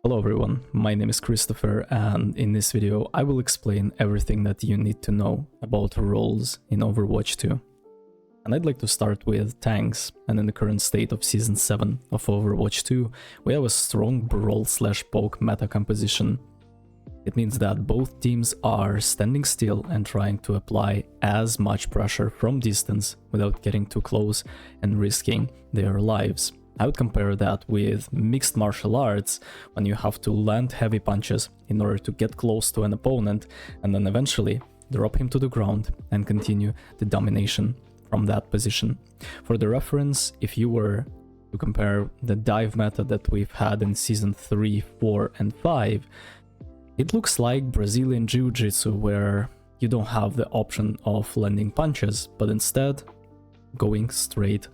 Hello everyone, my name is Chrishopher, and in this video I will explain everything that you need to know about roles in Overwatch 2. And I'd like to start with tanks, and in the current state of Season 7 of Overwatch 2, we have a strong brawl/poke meta composition. It means that both teams are standing still and trying to apply as much pressure from distance without getting too close and risking their lives. I would compare that with mixed martial arts, when you have to land heavy punches in order to get close to an opponent and then eventually drop him to the ground and continue the domination from that position. For the reference, if you were to compare the dive meta that we've had in Season 3, 4 and 5, it looks like Brazilian Jiu-Jitsu, where you don't have the option of landing punches, but instead going straight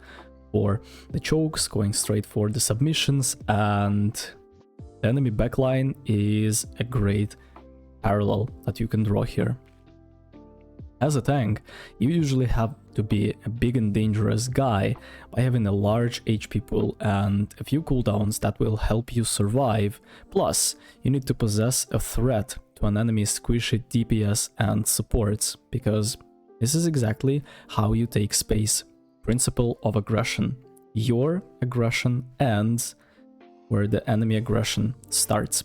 for the chokes, going straight for the submissions, and the enemy backline is a great parallel that you can draw here. As a tank, you usually have to be a big and dangerous guy by having a large HP pool and a few cooldowns that will help you survive, plus you need to possess a threat to an enemy's squishy DPS and supports, because this is exactly how you take space. Principle of aggression. Your aggression ends where the enemy aggression starts.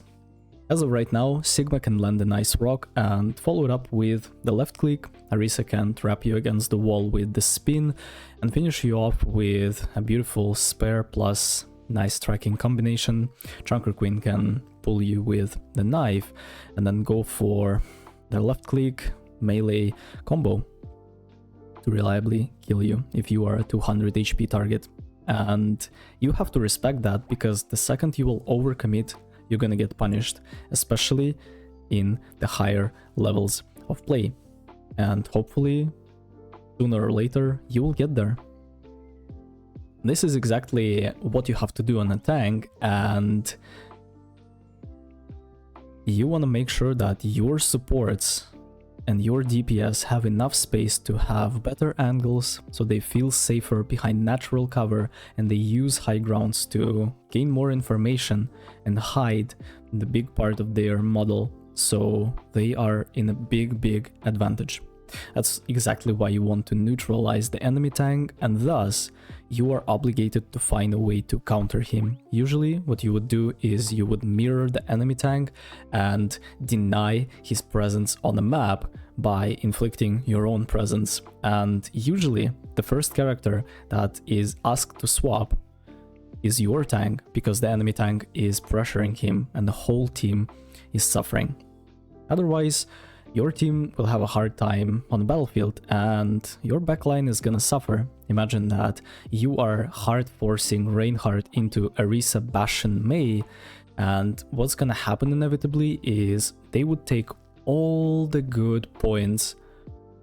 As of right now, Sigma can land a nice rock and follow it up with the left click. Arisa can trap you against the wall with the spin and finish you off with a beautiful spare plus nice tracking combination. Trunker Queen can pull you with the knife and then go for the left click melee combo to reliably kill you if you are a 200 HP target. And you have to respect that, because the second you will overcommit, you're gonna get punished, especially in the higher levels of play. And hopefully, sooner or later, you will get there. This is exactly what you have to do on a tank, and you want to make sure that your supports and your DPS have enough space to have better angles, so they feel safer behind natural cover and they use high grounds to gain more information and hide the big part of their model, so they are in a big advantage. That's exactly why you want to neutralize the enemy tank, and thus you are obligated to find a way to counter him. Usually what you would do is you would mirror the enemy tank and deny his presence on the map by inflicting your own presence. And usually the first character that is asked to swap is your tank, because the enemy tank is pressuring him and the whole team is suffering. Otherwise, your team will have a hard time on the battlefield and your backline is gonna suffer. Imagine that you are hard forcing Reinhardt into Arisa, Bastion, Mei, and what's gonna happen inevitably is they would take all the good points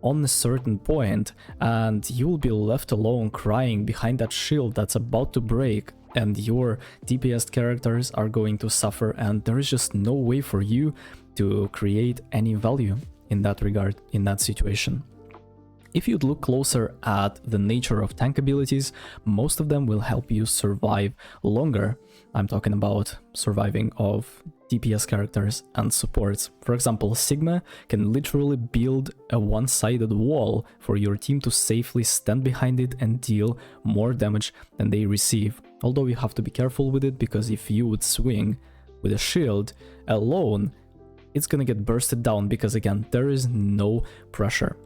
on a certain point and you will be left alone crying behind that shield that's about to break, and your DPS characters are going to suffer, and there is just no way for you to create any value in that regard, in that situation. If you'd look closer at the nature of tank abilities, most of them will help you survive longer. I'm talking about surviving of DPS characters and supports. For example, Sigma can literally build a one-sided wall for your team to safely stand behind it and deal more damage than they receive. Although you have to be careful with it, because if you would swing with a shield alone, it's gonna get bursted down, because again, there is no pressure.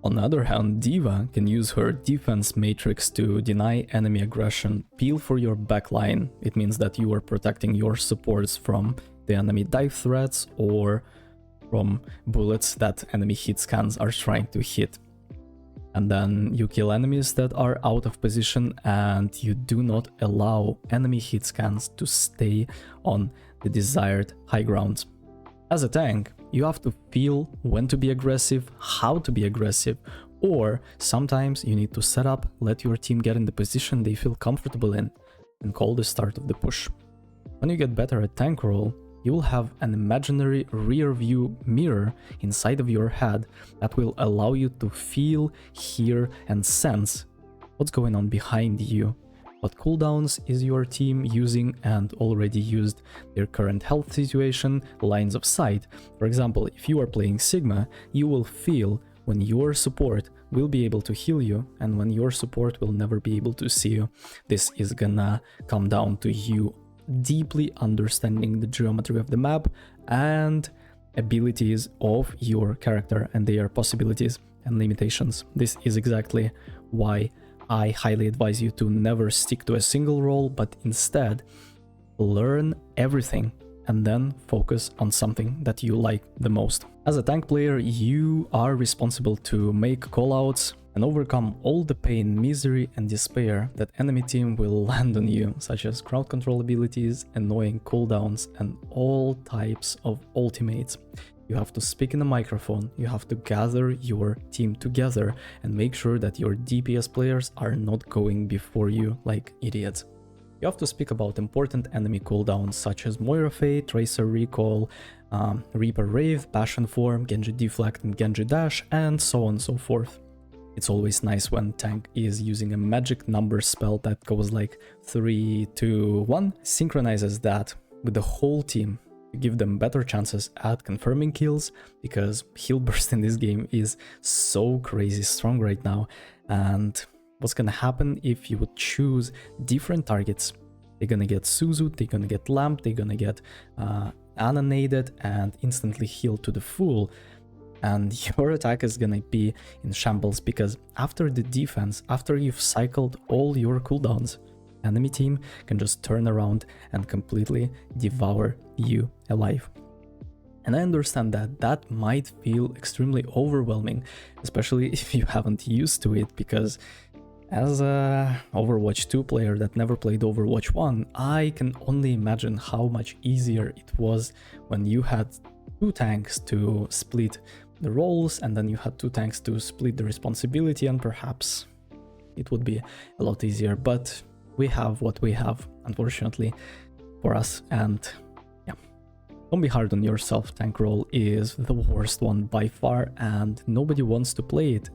On the other hand, D.Va can use her defense matrix to deny enemy aggression. Peel for your backline. It means that you are protecting your supports from the enemy dive threats or from bullets that enemy hit scans are trying to hit. And then you kill enemies that are out of position, and you do not allow enemy hit scans to stay on the desired high ground. As a tank, you have to feel when to be aggressive, how to be aggressive, or sometimes you need to set up, let your team get in the position they feel comfortable in, and call the start of the push. When you get better at tank role, you will have an imaginary rear view mirror inside of your head that will allow you to feel, hear, and sense what's going on behind you. what cooldowns is your team using and already used, their current health situation, lines of sight. For example, if you are playing Sigma, you will feel when your support will be able to heal you and when your support will never be able to see you. This is gonna come down to you deeply understanding the geometry of the map and abilities of your character and their possibilities and limitations. This is exactly why I highly advise you to never stick to a single role, but instead learn everything and then focus on something that you like the most. As a tank player, you are responsible to make callouts and overcome all the pain, misery and despair that enemy team will land on you, such as crowd control abilities, annoying cooldowns and all types of ultimates. You have to speak in a microphone, you have to gather your team together and make sure that your DPS players are not going before you like idiots. You have to speak about important enemy cooldowns such as Moira Fate, Tracer Recall, Reaper Rave, Passion Form, Genji Deflect and Genji Dash, and so on and so forth. It's always nice when tank is using a magic number spell that goes like 3, 2, 1, synchronizes that with the whole team to give them better chances at confirming kills, because heal burst in this game is so crazy strong right now. And what's gonna happen if you would choose different targets? They're gonna get Suzu, they're gonna get Lamp, they're gonna get Annihilated and instantly healed to the full. And your attack is gonna be in shambles, because after the defense, after you've cycled all your cooldowns, enemy team can just turn around and completely devour you alive. And I understand that that might feel extremely overwhelming, especially if you haven't used to it, because as a Overwatch 2 player that never played Overwatch 1, I can only imagine how much easier it was when you had 2 tanks to split the roles, and then you had 2 tanks to split the responsibility, and perhaps it would be a lot easier. But we have what we have, unfortunately, for us, and yeah. Don't be hard on yourself. Tank role is the worst one by far, and nobody wants to play it,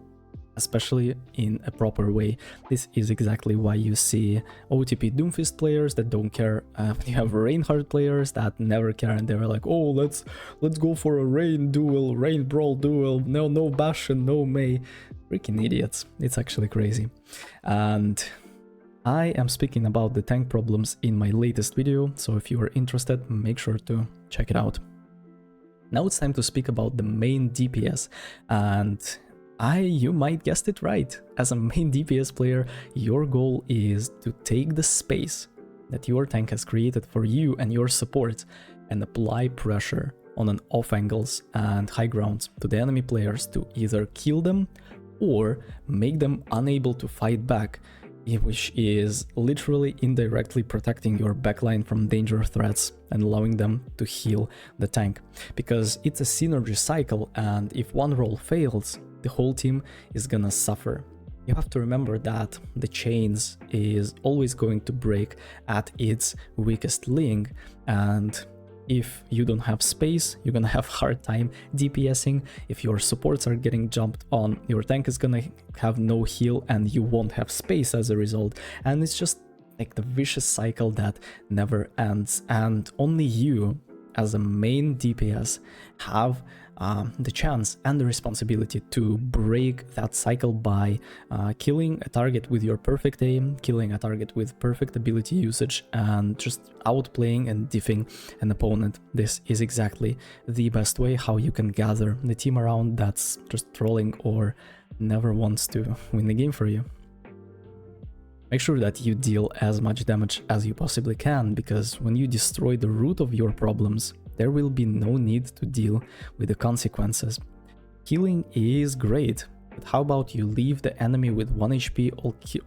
especially in a proper way. This is exactly why you see OTP Doomfist players that don't care. You have Reinhardt players that never care, and they're like, oh, let's go for a Rain duel, Rain Brawl duel, no Bastion, no Mei. Freaking idiots. It's actually crazy. And I am speaking about the tank problems in my latest video, so if you are interested, make sure to check it out. Now it's time to speak about the main DPS, and you might guessed it right. As a main DPS player, your goal is to take the space that your tank has created for you and your support and apply pressure on an off angles and high grounds to the enemy players to either kill them or make them unable to fight back, which is literally indirectly protecting your backline from danger threats and allowing them to heal the tank. Because it's a synergy cycle, and if one role fails, the whole team is gonna suffer. You have to remember that the chains is always going to break at its weakest link, and if you don't have space, you're gonna have hard time DPSing. If your supports are getting jumped on, your tank is gonna have no heal and you won't have space as a result. And it's just like the vicious cycle that never ends. And only you, as a main DPS, have the chance and the responsibility to break that cycle by killing a target with your perfect aim, killing a target with perfect ability usage, and just outplaying and diffing an opponent. This is exactly the best way how you can gather the team around that's just trolling or never wants to win the game for you. Make sure that you deal as much damage as you possibly can, because when you destroy the root of your problems, there will be no need to deal with the consequences. Healing is great, but how about you leave the enemy with 1 HP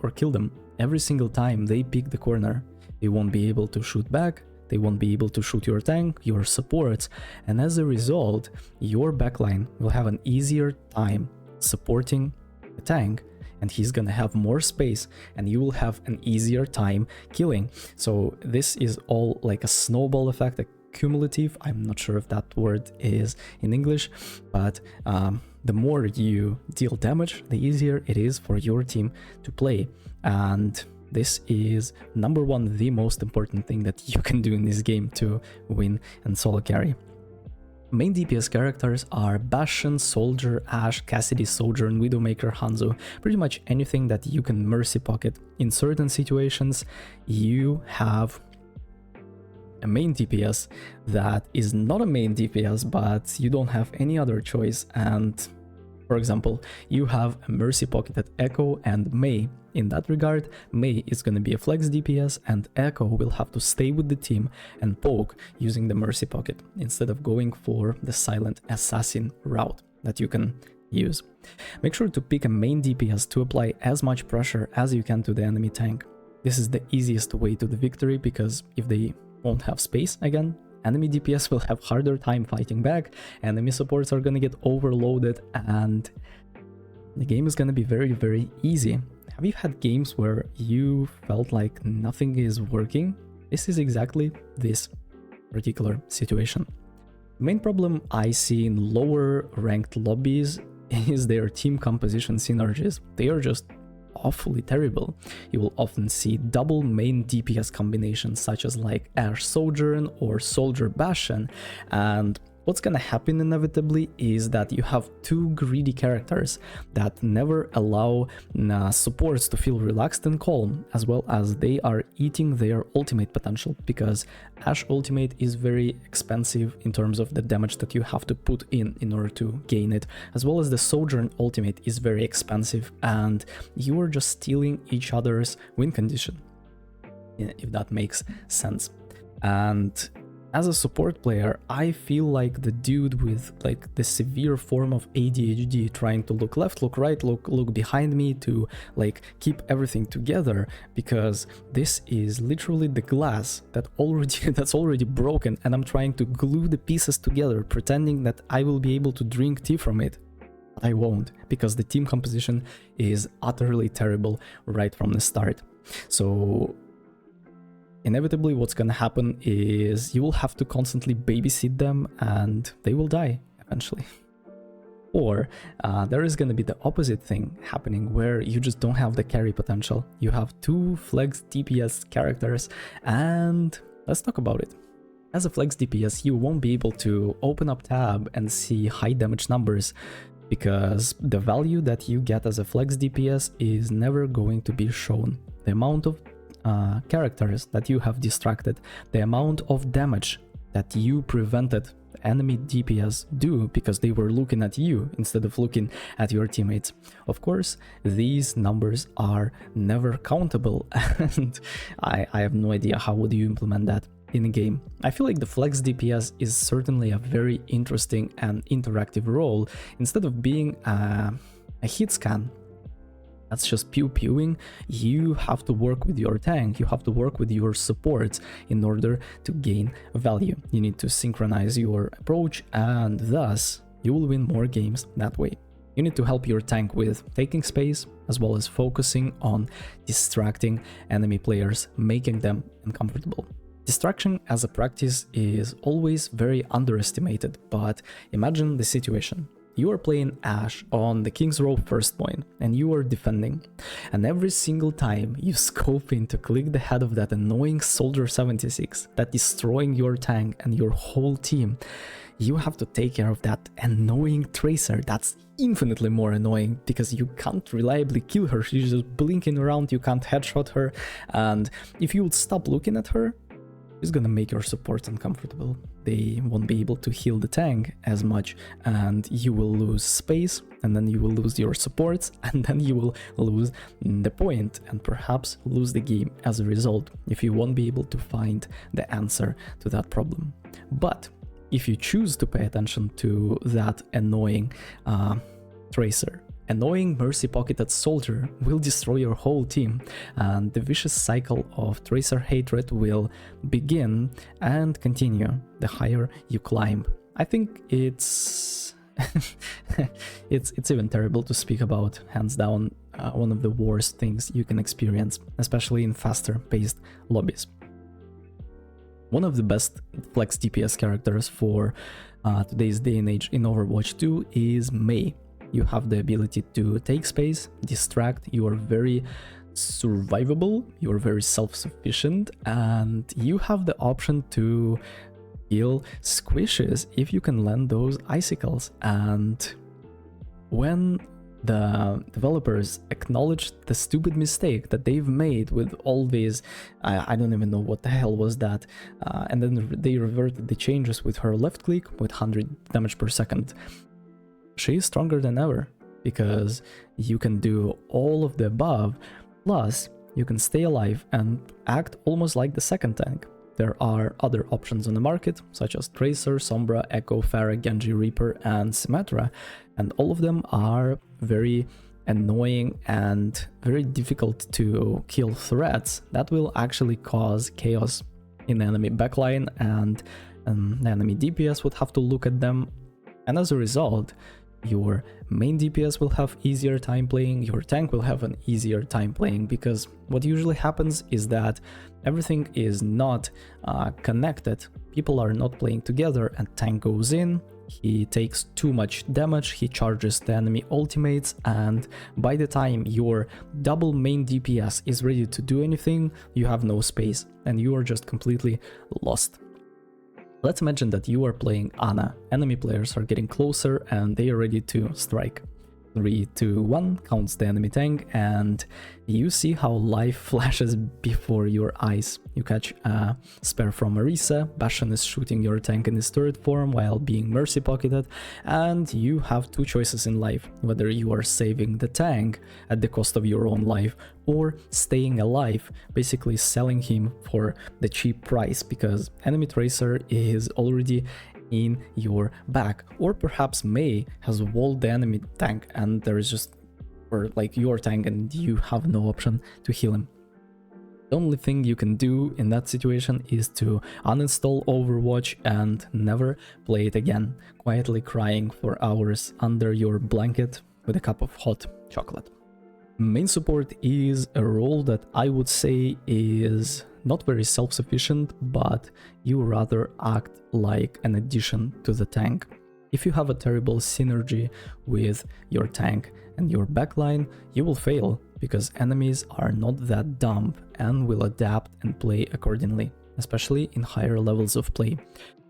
or kill them? Every single time they pick the corner, they won't be able to shoot back, they won't be able to shoot your tank, your supports, and as a result, your backline will have an easier time supporting the tank, and he's gonna have more space and you will have an easier time killing. So this is all like a snowball effect, a cumulative, I'm not sure if that word is in English, but the more you deal damage, the easier it is for your team to play. And This is number one, the most important thing that you can do in this game to win and solo carry. Main DPS characters are Bastion, Soldier, Ashe, Cassidy, Sojourn, Widowmaker, Hanzo, pretty much anything that you can mercy pocket. In certain situations, you have a main DPS that is not a main DPS, but you don't have any other choice. And for example, you have a mercy pocketed Echo and Mei. In that regard, Mei is going to be a flex DPS and Echo will have to stay with the team and poke using the mercy pocket instead of going for the silent assassin route that you can use. Make sure to pick a main DPS to apply as much pressure as you can to the enemy tank. This is the easiest way to the victory, because if they won't have space again, enemy DPS will have harder time fighting back, enemy supports are gonna get overloaded, and the game is gonna be very, very easy. Have you had games where you felt like nothing is working? This is exactly this particular situation. The main problem I see in lower ranked lobbies is their team composition synergies. They are just awfully terrible. You will often see double main DPS combinations such as like Ashe Sojourn or Soldier Bastion, and what's gonna happen inevitably is that you have two greedy characters that never allow supports to feel relaxed and calm, as well as they are eating their ultimate potential, because Ashe ultimate is very expensive in terms of the damage that you have to put in order to gain it, as well as the Sojourn ultimate is very expensive, and you are just stealing each other's win condition, if that makes sense. And as a support player, I feel like the dude with like the severe form of ADHD, trying to look left, look right, look behind me to like keep everything together, because this is literally the glass that's already broken, and I'm trying to glue the pieces together, pretending that I will be able to drink tea from it. But I won't, because the team composition is utterly terrible right from the start. So inevitably what's gonna happen is you will have to constantly babysit them and they will die eventually. Or there is gonna be the opposite thing happening, where you just don't have the carry potential. You have two flex DPS characters, and let's talk about it. As a flex DPS, you won't be able to open up tab and see high damage numbers, because the value that you get as a flex DPS is never going to be shown. The amount of characters that you have distracted, the amount of damage that you prevented enemy DPS do because they were looking at you instead of looking at your teammates. Of course, these numbers are never countable, and I have no idea how would you implement that in a game. I feel like the flex DPS is certainly a very interesting and interactive role. Instead of being a hit scan that's just pew-pewing, you have to work with your tank, you have to work with your supports in order to gain value. You need to synchronize your approach, and thus you will win more games that way. You need to help your tank with taking space, as well as focusing on distracting enemy players, making them uncomfortable. Distraction as a practice is always very underestimated, but imagine the situation. You are playing Ashe on the King's Row first point, and you are defending, and every single time you scope in to click the head of that annoying Soldier 76 that is destroying your tank and your whole team, you have to take care of that annoying Tracer that's infinitely more annoying, because you can't reliably kill her, she's just blinking around, you can't headshot her, and if you would stop looking at her, it's gonna make your supports uncomfortable. They won't be able to heal the tank as much, and you will lose space, and then you will lose your supports, and then you will lose the point, and perhaps lose the game as a result, if you won't be able to find the answer to that problem. But if you choose to pay attention to that annoying Tracer, annoying mercy pocketed Soldier will destroy your whole team, and the vicious cycle of Tracer hatred will begin and continue the higher you climb. I think it's it's even terrible to speak about, hands down, one of the worst things you can experience, especially in faster paced lobbies. One of the best flex DPS characters for today's day and age in Overwatch 2 is Mei. You have the ability to take space, distract, you are very survivable, you're very self-sufficient, and you have the option to heal squishes if you can land those icicles. And when the developers acknowledged the stupid mistake that they've made with all these, I don't even know what the hell was that, and then they reverted the changes with her left click with 100 damage per second, she is stronger than ever, because you can do all of the above, plus you can stay alive and act almost like the second tank. There are other options on the market, such as Tracer, Sombra, Echo, Pharah, Genji, Reaper, and Symmetra, and all of them are very annoying and very difficult to kill threats that will actually cause chaos in the enemy backline, and the enemy DPS would have to look at them, and as a result, your main DPS will have easier time playing, your tank will have an easier time playing, because what usually happens is that everything is not connected, people are not playing together, and tank goes in, he takes too much damage, he charges the enemy ultimates, and by the time your double main DPS is ready to do anything, you have no space, and you are just completely lost. Let's imagine that you are playing Ana, enemy players are getting closer and they are ready to strike. 3, 2, 1 counts the enemy tank, and you see how life flashes before your eyes. You catch a spare from Marisa, Bastion is shooting your tank in his turret form while being mercy pocketed, and you have two choices in life, whether you are saving the tank at the cost of your own life or staying alive, basically selling him for the cheap price because enemy Tracer is already in your back, or perhaps Mei has walled the enemy tank and there is just, or like your tank, and you have no option to heal him. The only thing you can do in that situation is to uninstall Overwatch and never play it again, quietly crying for hours under your blanket with a cup of hot chocolate. Main support is a role that I would say is not very self-sufficient, but you rather act like an addition to the tank. If you have a terrible synergy with your tank and your backline, you will fail, because enemies are not that dumb and will adapt and play accordingly, especially in higher levels of play.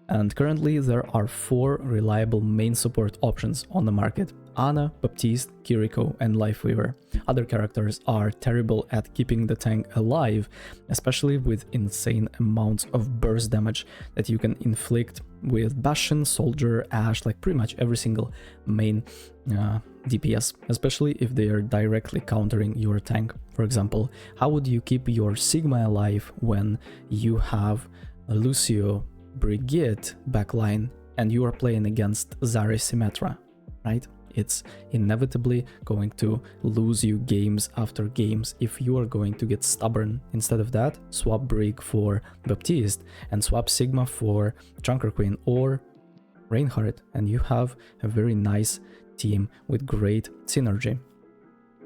And currently there are 4 reliable main support options on the market: Ana, Baptiste, Kiriko, and Lifeweaver. Other characters are terrible at keeping the tank alive, especially with insane amounts of burst damage that you can inflict with Bastion, Soldier, Ashe, like pretty much every single main DPS, especially if they are directly countering your tank. For example, how would you keep your Sigma alive when you have Lucio, Brigitte backline and you are playing against Zarya Symmetra, right? It's inevitably going to lose you games after games if you are going to get stubborn. Instead of that, swap Brig for Baptiste and swap Sigma for Junker Queen or Reinhardt, and you have a very nice team with great synergy.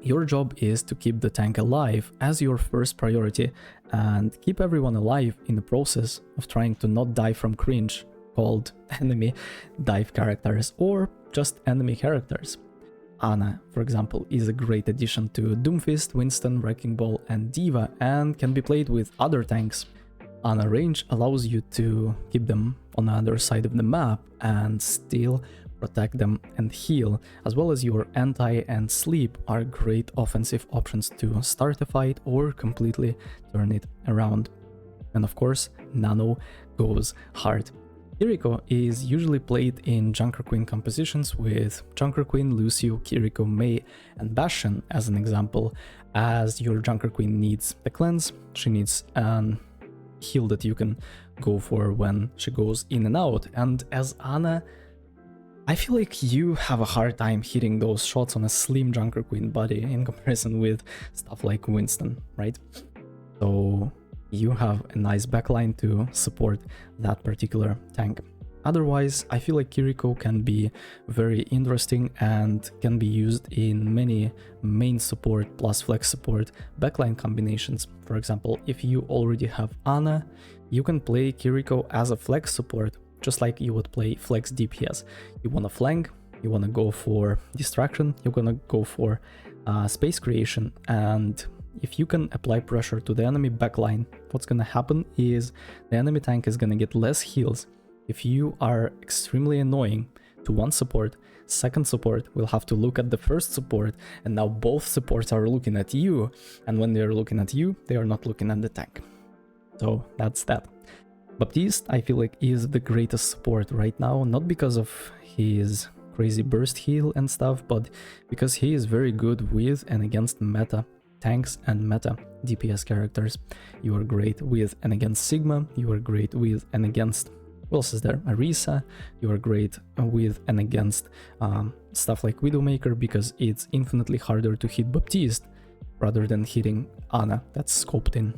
Your job is to keep the tank alive as your first priority and keep everyone alive in the process of trying to not die from cringe called enemy dive characters or just enemy characters. Ana, for example, is a great addition to Doomfist, Winston, Wrecking Ball, and D.Va and can be played with other tanks. Ana range allows you to keep them on the other side of the map and still protect them and heal, as well as your anti and sleep are great offensive options to start a fight or completely turn it around. And of course, Nano goes hard. Kiriko is usually played in Junker Queen compositions with Junker Queen, Lucio, Kiriko, Mei, and Bastion as an example, as your Junker Queen needs the cleanse, she needs an heal that you can go for when she goes in and out, and as Ana, I feel like you have a hard time hitting those shots on a slim Junker Queen body in comparison with stuff like Winston, right? So you have a nice backline to support that particular tank. Otherwise, I feel like Kiriko can be very interesting and can be used in many main support plus flex support backline combinations. For example, if you already have Ana, you can play Kiriko as a flex support, just like you would play flex DPS. You want to flank, you want to go for distraction, you're gonna go for space creation, and if you can apply pressure to the enemy backline, what's gonna happen is the enemy tank is gonna get less heals. If you are extremely annoying to one support, second support will have to look at the first support, and now both supports are looking at you, and when they're looking at you, they are not looking at the tank. So that's that. Baptiste, I feel like, is the greatest support right now, not because of his crazy burst heal and stuff, but because he is very good with and against meta tanks and meta DPS characters. You are great with and against Sigma, you are great with and against, who else is there? Arisa, you are great with and against stuff like Widowmaker, because it's infinitely harder to hit Baptiste rather than hitting Ana that's scoped in,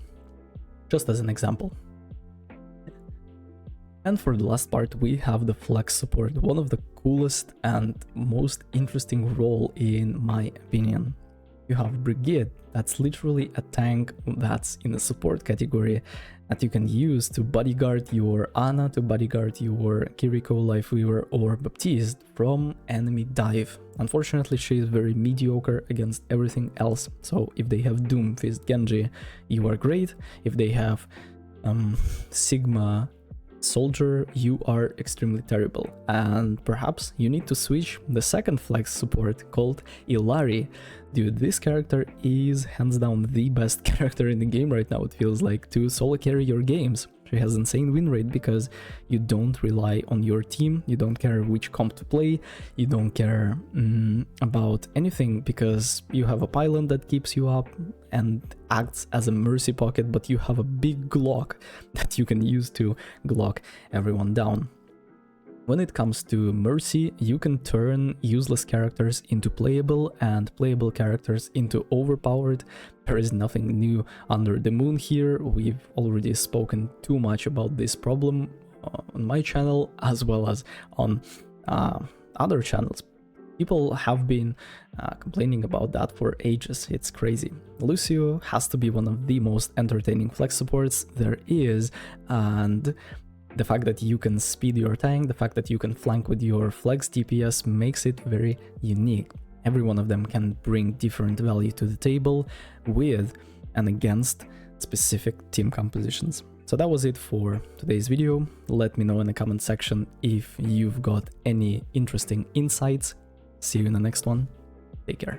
just as an example. And for the last part, we have the flex support, one of the coolest and most interesting role in my opinion. You have Brigade, that's literally a tank that's in the support category that you can use to bodyguard your Ana, to bodyguard your Kiriko, Lifeweaver, or Baptiste from enemy dive. Unfortunately, she is very mediocre against everything else, so if they have Doomfist Genji, you are great. If they have Sigma Soldier, you are extremely terrible, and perhaps you need to switch the second flex support called Illari. Dude, this character is hands down the best character in the game right now, it feels like, to solo carry your games. She has insane win rate because you don't rely on your team, you don't care which comp to play, you don't care about anything because you have a pylon that keeps you up and acts as a mercy pocket, but you have a big Glock that you can use to Glock everyone down. When it comes to Mercy, you can turn useless characters into playable and playable characters into overpowered. There is nothing new under the moon here. We've already spoken too much about this problem on my channel as well as on other channels. People have been complaining about that for ages, it's crazy. Lucio has to be one of the most entertaining flex supports there is, and the fact that you can speed your tank, the fact that you can flank with your flex DPS makes it very unique. Every one of them can bring different value to the table with and against specific team compositions. So that was it for today's video. Let me know in the comment section if you've got any interesting insights. See you in the next one. Take care.